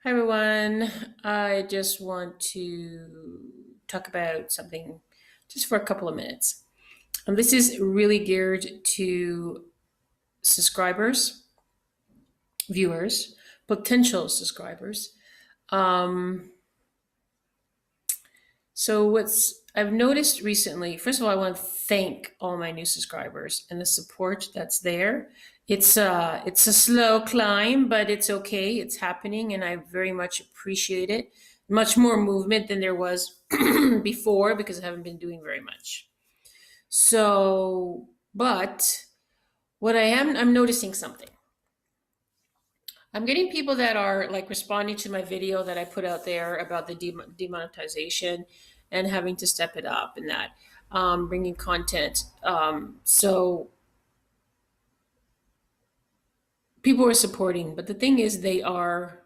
Hi, everyone. I just want to talk about something just for a couple of minutes. This is really geared to subscribers, viewers, potential subscribers. Um, so, what's I've noticed recently, first of all, I want to thank all my new subscribers and the support that's there. It's a slow climb, but it's okay. It's happening, and I very much appreciate it. Much more movement than there was before because I haven't been doing very much. So, but what I'm noticing something. I'm getting people that are like responding to my video that I put out there about the demonetization and having to step it up and that, bringing content. So people are supporting, but the thing is, they are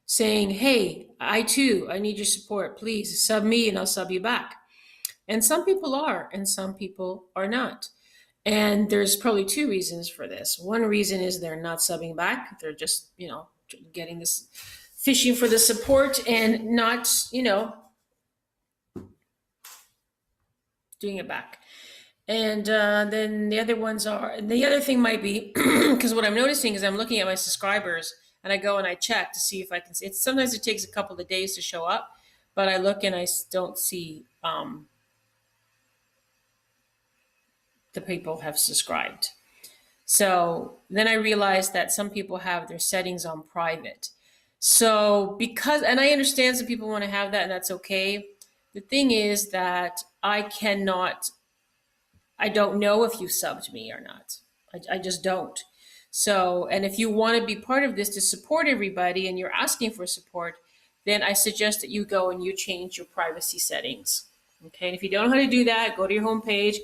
saying, "Hey, I need your support. Please sub me, and I'll sub you back." And some people are, and some people are not. And there's probably two reasons for this. One reason is they're not subbing back. They're just, getting this fishing for the support and not, doing it back. And then the other thing might be because what I'm noticing is I'm looking at my subscribers and I go and I check to see if I can see it. Sometimes it takes a couple of days to show up, but I look and I don't see the people have subscribed. So then I realized that some people have their settings on private. So and I understand some people want to have that and that's okay. The thing is that I don't know if you subbed me or not. I just don't. So, and if you want to be part of this to support everybody and you're asking for support, then I suggest that you go and you change your privacy settings. Okay. And if you don't know how to do that, go to your homepage,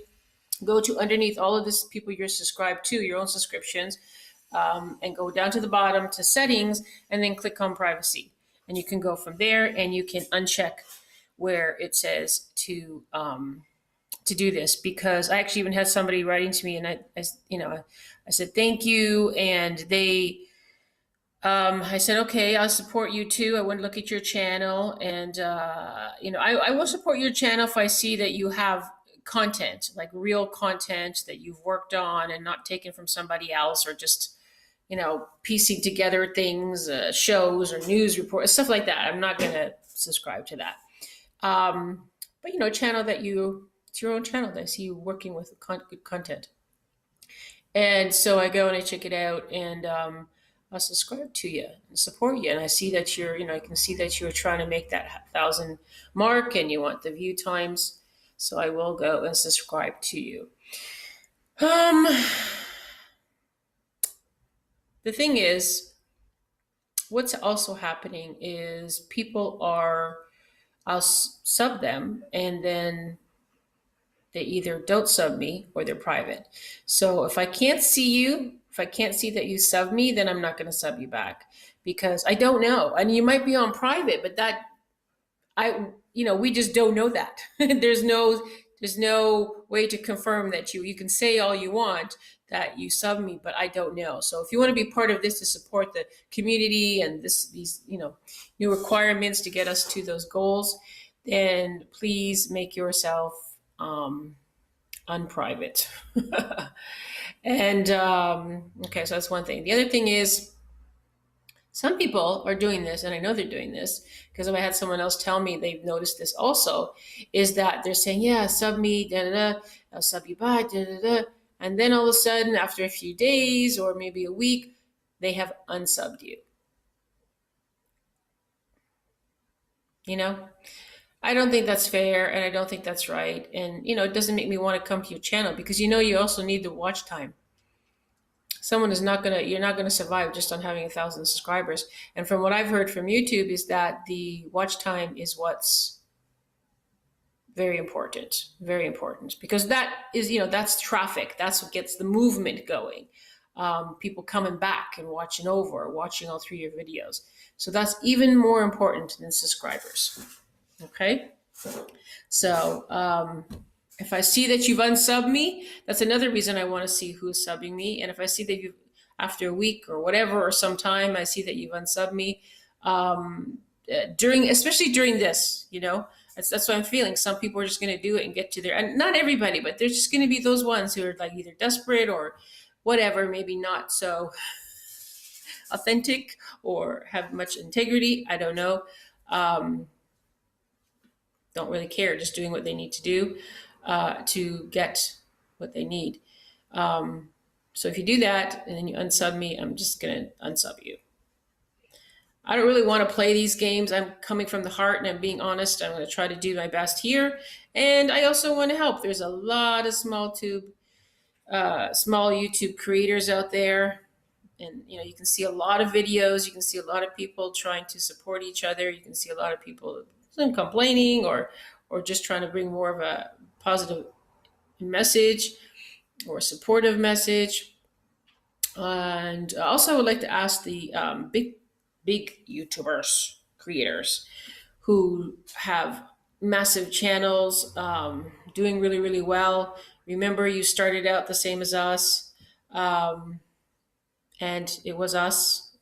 go to underneath all of this people you're subscribed to, your own subscriptions, and go down to the bottom to settings and then click on privacy. And you can go from there and you can uncheck where it says to do this, because I actually even had somebody writing to me and I said, thank you. And I said, okay, I'll support you too. I want to look at your channel, and I will support your channel if I see that you have content, like real content that you've worked on and not taken from somebody else, or just piecing together things, shows or news reports, stuff like that. I'm not going to subscribe to that. But a channel it's your own channel that I see you working with good content. And so I go and I check it out, and I'll subscribe to you and support you. And I see that I can see that you're trying to make that 1,000 mark and you want the view times. So I will go and subscribe to you. Um, the thing is, what's also happening is I'll sub them, and then they either don't sub me or they're private. So if I can't see that you sub me, then I'm not going to sub you back, because I don't know. And you might be on private, but we just don't know that. There's no way to confirm that you can say all you want that you sub me, but I don't know. So if you want to be part of this to support the community and these new requirements to get us to those goals, then please make yourself unprivate. And okay, so that's one thing. The other thing is, some people are doing this, and I know they're doing this because I had someone else tell me they've noticed this also, is that they're saying, yeah, sub me, da da da, I'll sub you back, da da da. And then all of a sudden, after a few days or maybe a week, they have unsubbed you. I don't think that's fair, and I don't think that's right. And it doesn't make me want to come to your channel, because you also need the watch time. You're not gonna survive just on having 1,000 subscribers. And from what I've heard from YouTube is that the watch time is what's very important, because that is, that's traffic. That's what gets the movement going. People coming back and watching over, watching all through your videos. So that's even more important than subscribers. Okay. So, if I see that you've unsubbed me, that's another reason I want to see who's subbing me. And if I see that after a week or whatever, or some time, I see that you've unsubbed me, especially during this, that's what I'm feeling. Some people are just going to do it and get to their, and not everybody, but there's just going to be those ones who are like either desperate or whatever, maybe not so authentic or have much integrity. I don't know. Um, don't really care, just doing what they need to do to get what they need. So if you do that and then you unsub me, I'm just going to unsub you. I don't really want to play these games. I'm coming from the heart and I'm being honest. I'm going to try to do my best here. And I also want to help. There's a lot of small YouTube creators out there. And you can see a lot of videos. You can see a lot of people trying to support each other. You can see a lot of people complaining or just trying to bring more of a positive message or a supportive message. And also, I would like to ask the big YouTubers, creators who have massive channels, doing really, really well. Remember, you started out the same as us, and it was us,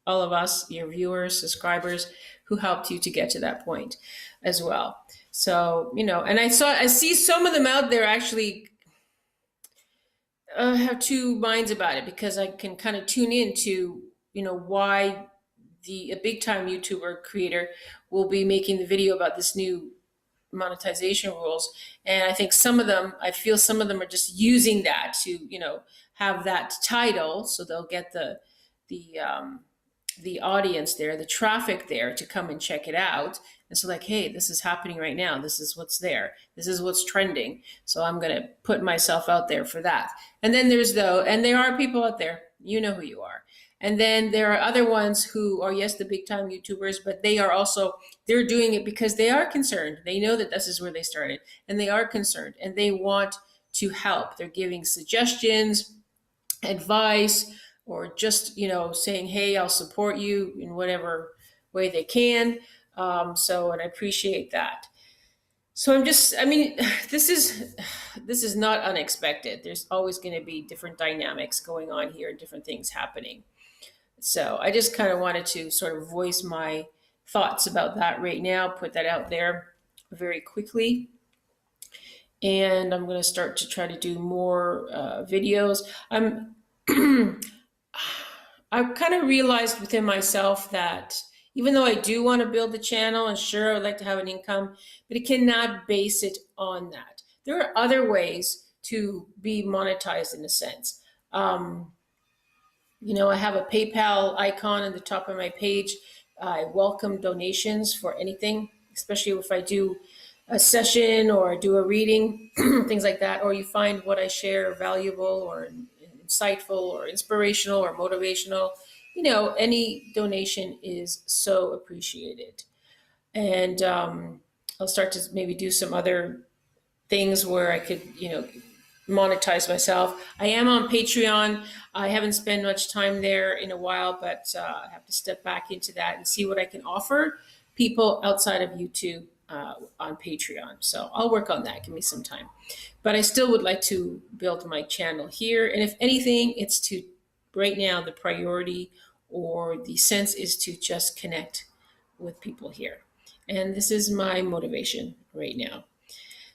all of us, your viewers, subscribers, who helped you to get to that point as well. So, and I see some of them out there actually have two minds about it, because I can kind of tune into, why a big time YouTuber creator will be making the video about this new monetization rules. And I feel some of them are just using that to, have that title. So they'll get the audience there, the traffic there to come and check it out. And so like, hey, this is happening right now. This is what's there. This is what's trending. So I'm going to put myself out there for that. And then and there are people out there, you know who you are. And then there are other ones who are, yes, the big time YouTubers, but they're doing it because they are concerned. They know that this is where they started and they are concerned and they want to help. They're giving suggestions, advice, or just, saying, hey, I'll support you in whatever way they can. And I appreciate that. So this is not unexpected. There's always going to be different dynamics going on here, different things happening. So I just kind of wanted to sort of voice my thoughts about that right now, put that out there very quickly. And I'm going to start to try to do more videos. I've kind of realized within myself that even though I do want to build the channel, and sure, I would like to have an income, but it cannot base it on that. There are other ways to be monetized in a sense. I have a PayPal icon at the top of my page. I welcome donations for anything, especially if I do a session or do a reading, things like that, or you find what I share valuable or insightful or inspirational or motivational. Any donation is so appreciated. And I'll start to maybe do some other things where I could, monetize myself. I am on Patreon. I haven't spent much time there in a while, but I have to step back into that and see what I can offer people outside of YouTube on Patreon. So I'll work on that. Give me some time. But I still would like to build my channel here. And if anything, right now, the priority or the sense is to just connect with people here. And this is my motivation right now.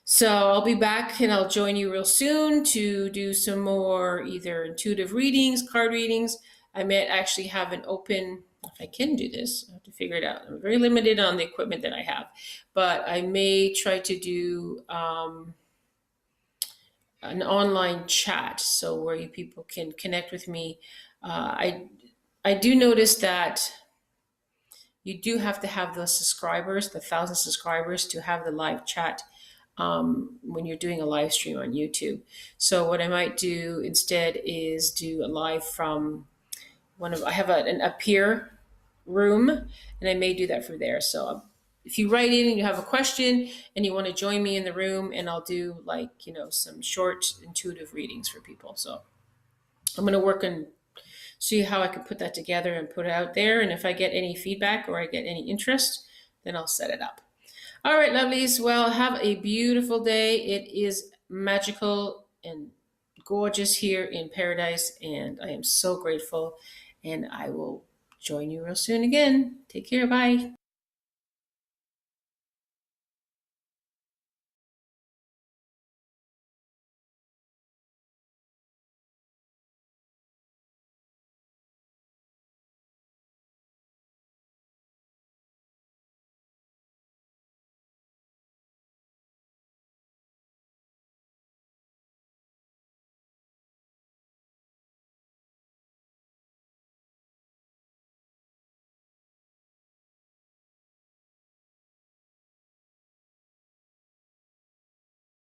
So I'll be back and I'll join you real soon to do some more either intuitive readings, card readings. I might actually have an open, if I can do this, I have to figure it out. I'm very limited on the equipment that I have, but I may try to do an online chat, so where people can connect with me. I do notice that you do have to have the subscribers, the 1,000 subscribers, to have the live chat when you're doing a live stream on YouTube. So what I might do instead is do a live from I have a peer room, and I may do that from there. So if you write in and you have a question and you want to join me in the room, and I'll do some short intuitive readings for people. So I'm going to work and see how I can put that together and put it out there. And if I get any feedback or I get any interest, then I'll set it up. All right, lovelies. Well, have a beautiful day. It is magical and gorgeous here in paradise, and I am so grateful. And I will join you real soon again. Take care. Bye.